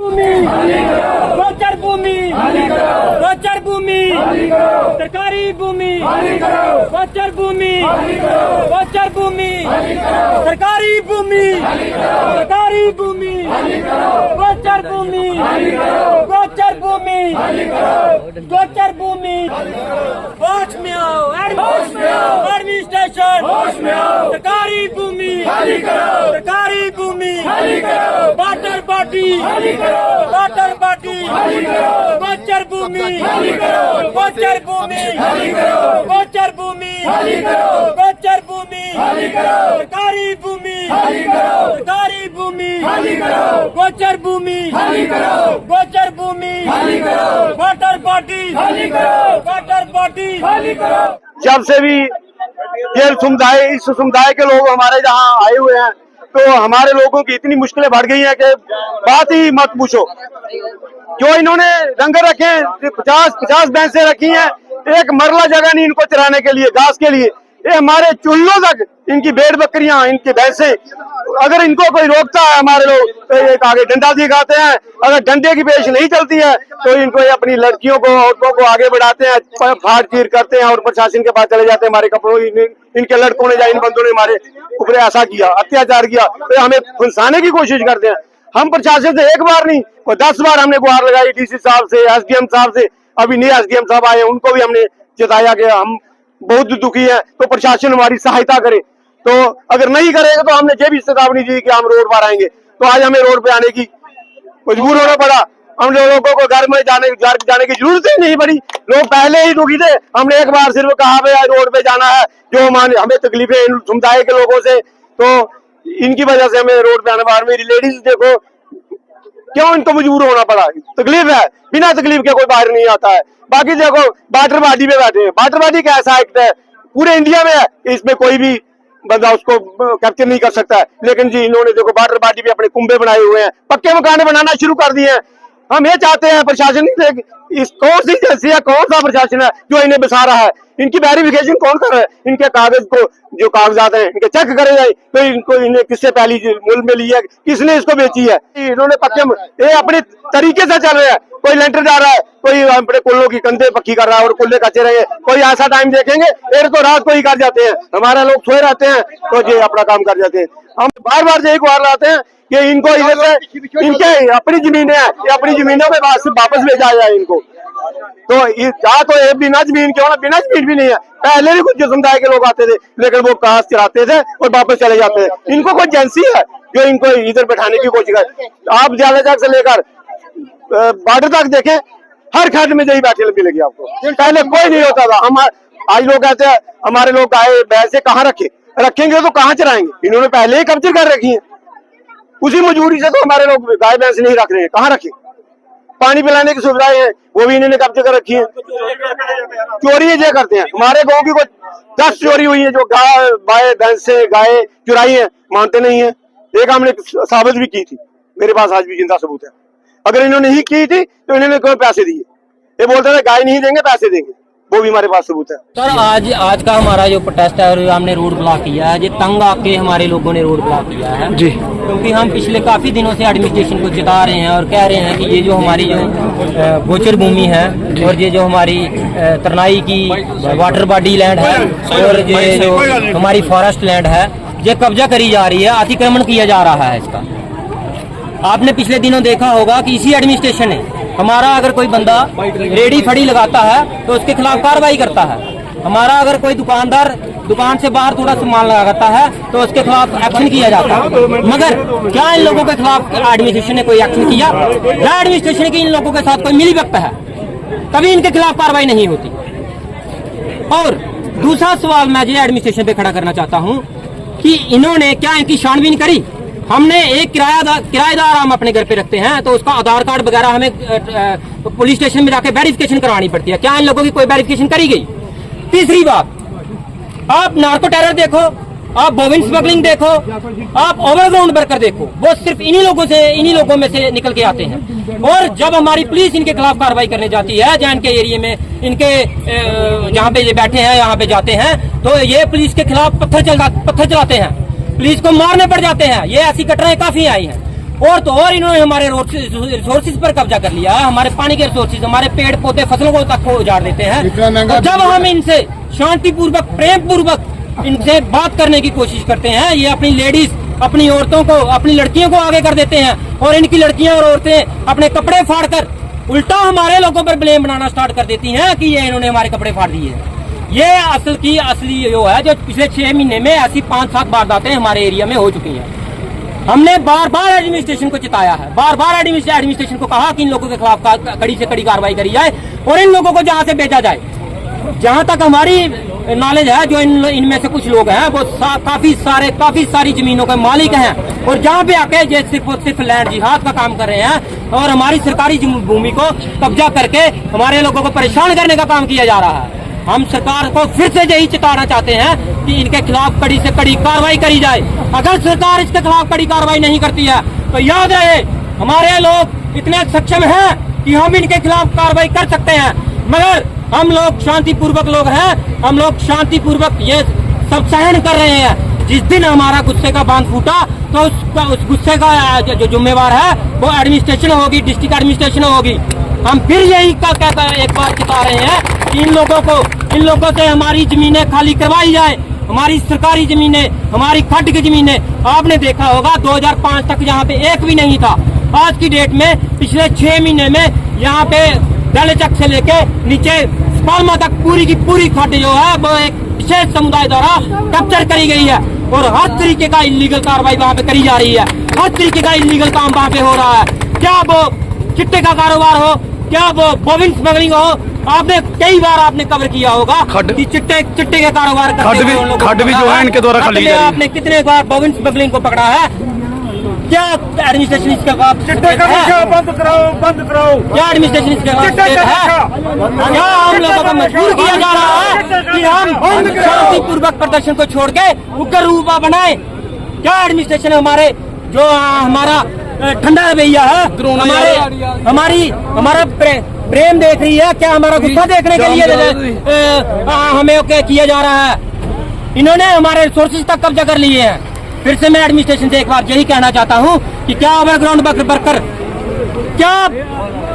गोचर भूमि, गोचर भूमि, सरकारी भूमि, गोचर भूमि, गोचर भूमि, सरकारी भूमि, सरकारी भूमि, गोचर भूमि, गोचर भूमि, गोचर भूमि, होश में आओ, एडमिनिस्ट्रेशन, सरकारी भूमि, सरकारी भूमि, वाटर बॉडी, वाटर बॉडी, गोचर भूमि, गोचर भूमि, गोचर भूमि, गोचर भूमि, सरकारी भूमि, सरकारी भूमि, गोचर भूमि, गोचर भूमि, वाटर बॉडी, वाटर बॉडी। जब से भी ये समुदाय, इस समुदाय के लोग हमारे जहाँ आए हुए हैं तो हमारे लोगों की इतनी मुश्किलें बढ़ गई हैं कि बात ही मत पूछो। जो इन्होंने डंगर रखे हैं, 50 भैंसें रखी हैं, एक मरला जगह नहीं इनको चराने के लिए, घास के लिए। ये हमारे चूल्हों तक इनकी भेड़ बकरियां, इनकी भैंसें, अगर इनको कोई रोकता है हमारे लोग तो एक आगे डंडा दिखाते हैं। अगर डंडे की पेश नहीं चलती है तो इनको ये अपनी लड़कियों को, औरतों को आगे बढ़ाते हैं, फाड़ चीर करते हैं और प्रशासन के पास चले जाते हैं। हमारे कपड़ों, इनके लड़कों ने या इन बंदों ने हमारे ऊपर ऐसा किया, अत्याचार किया, तो हमें फंसाने की कोशिश करते हैं। हम प्रशासन से एक बार नहीं, 10 बार हमने गुहार लगाई, डीसी साहब से, एसडीएम साहब से। अभी नए एसडीएम साहब आए, उनको भी हमने जताया कि हम बहुत दुखी है, तो प्रशासन हमारी सहायता करे। तो अगर नहीं करेगा तो हमने ये भी चेतावनी दी कि हम रोड पर आएंगे। तो आज हमें रोड पे आने की मजबूर होना पड़ा। हम लोगों को घर में जाने की जरूरत ही नहीं पड़ी, लोग पहले ही दुखी थे। हमने एक बार सिर्फ कहा भाई रोड पे जाना है, जो हमें तकलीफें इन समुदाय के लोगों से, तो इनकी वजह से हमें रोड पे आने पड़ा। मेरी लेडीज देखो क्यों इनको मजबूर होना पड़ा, तकलीफ है, बिना तकलीफ के कोई बाहर नहीं आता है। बाकी देखो वाटर बॉडी पे बैठे हैं, वाटर बॉडी का ऐसा एक्ट है पूरे इंडिया में है, इसमें कोई भी बंदा उसको कैप्चर नहीं कर सकता है। लेकिन जी इन्होंने देखो वाटर बॉडी पे अपने कुंभे बनाए हुए हैं, पक्के मकान बनाना शुरू कर दिए हैं। हम ये चाहते हैं प्रशासन इस कौन सी एजेंसी है, कौन सा प्रशासन है जो इन्हें बसा रहा है, इनकी वेरिफिकेशन कौन कर रहा है, इनके कागज को, जो कागजात हैं इनके चेक करे जाए तो इनको, इन्हें किससे पहली मूल में ली है, किसने इसको बेची है। इन्होंने पक्के ये अपने तरीके से चल रहे हैं, कोई लेंटर जा रहा है, कोई अपने कुल्लों की कंधे पक्की कर रहा है और कुल्ले कच्चे रहे, कोई ऐसा टाइम देखेंगे फिर तो रात को ही कर जाते हैं। हमारे लोग सोए रहते हैं तो ये अपना काम कर जाते हैं। हम बार बार यही गुहार लाते हैं कि इनको इधर से, इनके अपनी जमीनें हैं, ये अपनी जमीनों में वापस भेजा जाए इनको। तो जहाँ तो ये बिना जमीन के, बिना जमीन भी नहीं है। पहले भी कुछ जो समुदाय के लोग आते थे लेकिन वो घास चराते थे और वापस चले जाते थे। इनको कोई एजेंसी है जो इनको इधर बैठाने की कोशिश करे। आप ज्यादा से लेकर बॉर्डर तक देखें, हर खंड में यही बैठे मिलेगी आपको, पहले कोई नहीं होता था। हम आज लोग कहते हैं हमारे लोग गाय भैंसे कहाँ रखेंगे तो कहाँ चराएंगे। इन्होंने पहले ही कब्जे कर रखी है, उसी मजबूरी से तो हमारे लोग गाय भैंस नहीं रख रहे हैं, कहाँ रखे। पानी पिलाने की सुविधाएं हैं वो भी इन्होंने कब्जे कर रखी है। चोरी ये करते हैं, हमारे गाँव की कोई 10 चोरी हुई है जो गाय भैंसे गाय चुराई है, मानते नहीं है। एक हमने साबित भी की थी, मेरे पास आज भी जिंदा सबूत है। अगर इन्होंने ही की थी तो इन्होंने कोई पैसे दिए, ये बोलते थे गाय नहीं देंगे पैसे देंगे, वो भी हमारे पास सबूत है। सर आज का हमारा जो प्रोटेस्ट है, हमने रोड ब्लॉक किया है, ये तंग आके हमारे लोगों ने रोड ब्लॉक किया है जी, क्योंकि हम पिछले काफी दिनों से एडमिनिस्ट्रेशन को जिता रहे हैं और कह रहे हैं कि ये जो हमारी जो गोचर भूमि है और ये जो हमारी तरनाई की वाटर बॉडी लैंड है और ये जो हमारी फॉरेस्ट लैंड है, ये कब्जा करी जा रही है, अतिक्रमण किया जा रहा है इसका। आपने पिछले दिनों देखा होगा कि इसी एडमिनिस्ट्रेशन ने हमारा अगर कोई बंदा रेडी फड़ी लगाता है तो उसके खिलाफ कार्रवाई करता है। हमारा अगर कोई दुकानदार दुकान से बाहर थोड़ा सामान लगाता है तो उसके खिलाफ एक्शन किया जाता है। मगर क्या इन लोगों के खिलाफ एडमिनिस्ट्रेशन ने कोई एक्शन किया? या एडमिनिस्ट्रेशन की इन लोगों के साथ कोई मिलीभगत है, तभी इनके खिलाफ कार्रवाई नहीं होती। और दूसरा सवाल मैं ये एडमिनिस्ट्रेशन पे खड़ा करना चाहता हूँ कि इन्होंने क्या इनकी छानबीन करी? हमने एक किराएदार हम अपने घर पे रखते हैं तो उसका आधार कार्ड वगैरह हमें पुलिस स्टेशन में जाके वेरिफिकेशन करवानी पड़ती है, क्या इन लोगों की कोई वेरिफिकेशन करी गई? तीसरी बात, आप नार्को टेरर देखो, आप बोविन स्मगलिंग देखो, आप ओवरग्राउंड वर्कर देखो, वो सिर्फ इन्हीं लोगों में से निकल के आते हैं। और जब हमारी पुलिस इनके खिलाफ कार्रवाई करने जाती है, जैन के एरिया में इनके जहाँ पे ये बैठे हैं यहाँ पे जाते हैं तो ये पुलिस के खिलाफ पत्थर चलाते हैं, पुलिस को मारने पड़ जाते हैं। ये ऐसी घटनाएं काफी आई हैं। और तो और इन्होंने हमारे रिसोर्सेज पर कब्जा कर लिया है, हमारे पानी के रिसोर्सेज, हमारे पेड़ पौधे फसलों को तक उजाड़ देते हैं। तो जब हम इनसे शांतिपूर्वक प्रेम पूर्वक इनसे बात करने की कोशिश करते हैं, ये अपनी लेडीज, अपनी औरतों को, अपनी लड़कियों को आगे कर देते हैं और इनकी लड़कियां और औरतें अपने कपड़े फाड़कर उल्टा हमारे लोगों पर ब्लेम बनाना स्टार्ट कर देती हैं कि ये इन्होंने हमारे कपड़े फाड़ दिए। ये असली जो है, जो पिछले 6 महीने में ऐसी 5-7 वारदातें हमारे एरिया में हो चुकी हैं। हमने बार बार एडमिनिस्ट्रेशन को चिताया है, बार बार एडमिनिस्ट्रेशन को कहा कि इन लोगों के खिलाफ कड़ी से कड़ी कार्रवाई करी जाए और इन लोगों को जहां से भेजा जाए। जहां तक हमारी नॉलेज है, जो इनमें से कुछ लोग हैं वो काफी सारी जमीनों के मालिक हैं और जहां पे आके ये सिर्फ लैंड जिहाद का काम कर रहे हैं और हमारी सरकारी भूमि को कब्जा करके हमारे लोगों को परेशान करने का काम किया जा रहा है। हम सरकार को फिर से यही चेताना चाहते हैं कि इनके खिलाफ कड़ी से कड़ी कार्रवाई करी जाए। अगर सरकार इसके खिलाफ कड़ी कार्रवाई नहीं करती है तो याद रहे, हमारे लोग इतने सक्षम हैं कि हम इनके खिलाफ कार्रवाई कर सकते हैं, मगर हम लोग शांतिपूर्वक लोग हैं, हम लोग शांतिपूर्वक ये सब सहन कर रहे हैं। जिस दिन हमारा गुस्से का बांध फूटा तो उस गुस्से का जो जिम्मेवार है वो एडमिनिस्ट्रेशन होगी, डिस्ट्रिक्ट एडमिनिस्ट्रेशन होगी। हम फिर यही कहता एक बात बता रहे हैं कि इन लोगों से हमारी जमीनें खाली करवाई जाए, हमारी सरकारी जमीनें, हमारी खड्ड की जमीनें। आपने देखा होगा 2005 तक यहाँ पे एक भी नहीं था। आज की डेट में पिछले 6 महीने में यहाँ पे दलचक से लेके नीचे स्पालमा तक पूरी की पूरी खड्ड जो है वो एक विशेष समुदाय द्वारा कैप्चर करी गई है और हर तरीके का इलीगल कार्रवाई वहाँ पे करी जा रही है, हर तरीके का इलीगल काम वहाँ पे हो रहा है। क्या वो चिट्टे का कारोबार हो, क्या वो बोविन स्मगलिंग हो, आपने कई बार आपने कवर किया होगा कि चिट्टे के कारोबार खड्ड भी जो है इनके द्वारा खाली जा रही है। आपने कितने बार बोविन स्मगलिंग को पकड़ा है? क्या एडमिनिस्ट्रेशन इसके बंद कराओ। क्या एडमिनिस्ट्रेशन इसके क्या हम लोगों को मजबूर किया जा रहा है कि हम शांतिपूर्वक प्रदर्शन को छोड़ के उग्र रूप बनाए? क्या एडमिनिस्ट्रेशन हमारे जो हमारा ठंडा रवैया है, हमारा प्रेम देख रही है? क्या हमारा गुस्सा देखने के लिए हमें किया जा रहा है? इन्होंने हमारे रिसोर्सेज तक कब्जा कर लिए हैं। फिर से मैं एडमिनिस्ट्रेशन से एक बार यही कहना चाहता हूँ कि क्या ओवरग्राउंड वर्कर, क्या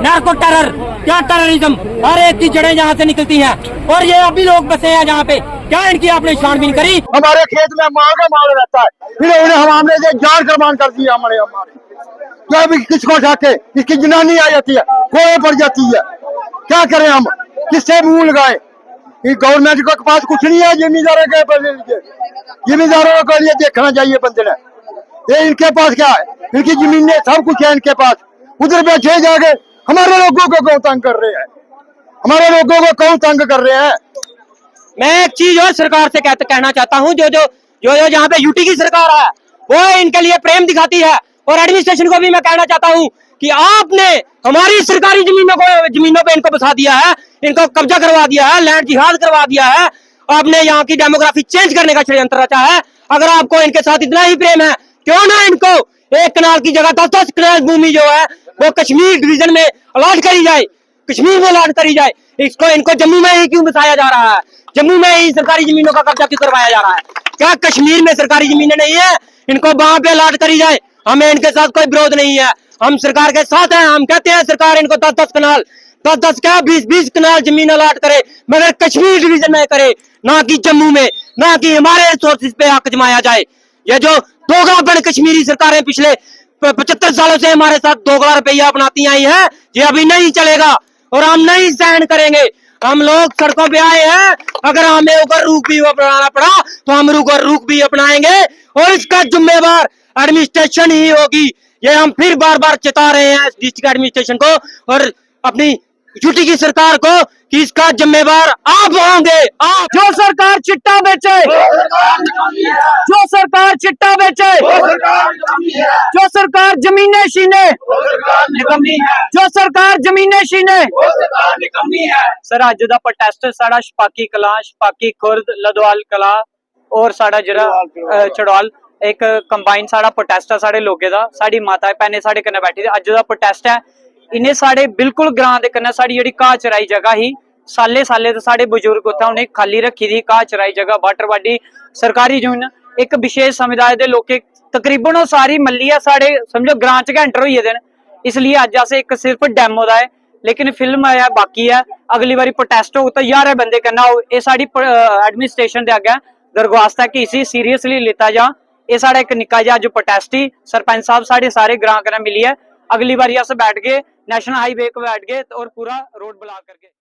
नार्को टेरर, क्या टेररिज्म, हर एक की जड़ें जहाँ से निकलती हैं और ये अभी लोग बसे हैं जहाँ पे, क्या इनकी आपने छानबीन करी? हमारे खेत में माल का माल रहता है, इन्होंने हमने जान कुर्बान कर दी हमारे। क्या भी किसको जाके इसकी जनानी आ जाती है, कोई पड़ जाती है, क्या करें हम, किससे मुंह लगाए? गवर्नमेंट के पास कुछ नहीं है, जिम्मेदारों के जिम्मेदारों के लिए देखना चाहिए बंदे ने। ये इनके पास क्या है? इनकी जमीनें सब कुछ है इनके पास, उधर बैठे जाके हमारे लोगों को कौन तंग कर रहे हैं, हमारे लोगों को कौन तंग कर रहे हैं? मैं एक चीज और सरकार से कहना चाहता हूँ, जो यहाँ पे यूटी की सरकार है वो इनके लिए प्रेम दिखाती है और एडमिनिस्ट्रेशन को भी मैं कहना चाहता हूँ कि आपने हमारी सरकारी जमीनों पे इनको बसा दिया है, इनको कब्जा करवा दिया है, लैंड जिहाद करवा दिया है, आपने यहाँ की डेमोग्राफी चेंज करने का षड्यंत्र रचा है। अगर आपको इनके साथ इतना ही प्रेम है, क्यों ना इनको 1 कनाल की जगह 10-10 कनाल भूमि जो है वो कश्मीर डिवीजन में अलॉट करी जाए, कश्मीर में अलॉट करी जाए। इनको जम्मू में ही क्यों बसाया जा रहा है? जम्मू में ही सरकारी जमीनों का कब्जा क्यों करवाया जा रहा है? क्या कश्मीर में सरकारी जमीनें नहीं है? इनको वहां पे अलॉट करी जाए। हमें इनके साथ कोई विरोध नहीं है, हम सरकार के साथ हैं। हम कहते हैं सरकार इनको 10-10 कनाल, 10-10 क्या 20-20 कनाल जमीन अलॉट करे, मगर कश्मीर डिवीजन में करे, ना कि जम्मू में, ना कि हमारे रिसोर्सेज पे हक जमाया जाए। ये जो दोगलापन कश्मीरी सरकारें पिछले 75 सालों से हमारे साथ दोगला रुपया अपनाती आई है, ये अभी नहीं चलेगा और हम नहीं सहन करेंगे। हम लोग सड़कों पे आए हैं, अगर हमें उग्र रूप भी अपनाना पड़ा तो हम उग्र रूप भी अपनाएंगे और इसका जिम्मेवार एडमिनिस्ट्रेशन ही होगी। ये हम फिर बार बार चेता रहे हैं डिस्ट्रिक्ट एडमिनिस्ट्रेशन को और अपनी यूटी की सरकार को कि इसका जिम्मेवार आप होंगे। आप जो सरकार चिट्टा बेचे, जो सरकार चिट्टा बेचे, जो सरकार जमीनें छीने, जो सरकार जमीनें छीने, सर अज दा प्रोटेस्ट साड़ा छपाकी कला, छपाकी खुर्द, लदवाल कला और साड़ा जरा चड़वाल एक कंबाइन साड़ा प्रोटेस्ट है साढ़े लोगे दा। साड़ी माता भैनें साढ़े कन्नै बैठी दी। अज दा प्रोटेस्ट है, इन्हें साढ़े बिल्कुल ग्रां दे कन्नै साड़ी जेहड़ी घाह चराई जगह ही साले तो साढ़े बजुर्ग उत्थे उन्हें खाली रखी दी घाह चराई जगह वाटर बाडी सरकारी जमीन एक विशेष समुदाय के लोग तकरीबन वो सारी मल्ली है साढ़े समझो ग्रां च एंटर होई गेदे न, इसलिए अज अस एक सिर्फ डेमो दा है, लेकिन फिल्म है बाकी है। अगली बारी प्रोटेस्ट होग तो 11 बंदे कन्नै होग, ये साड़ी एडमिनिस्ट्रेशन दे अग्गे दरख्वास्त है कि इसी सीरियसली लिता जा। ये साढ़ा एक निक्का जिहा जो प्रोटेस्ट ही सरपंच साहब साढ़े सारे ग्रां कन्नै मिलियै अगली बारी अस बैठ गए, नेशनल हाईवे को बैठ गए और पूरा रोड ब्लॉक करके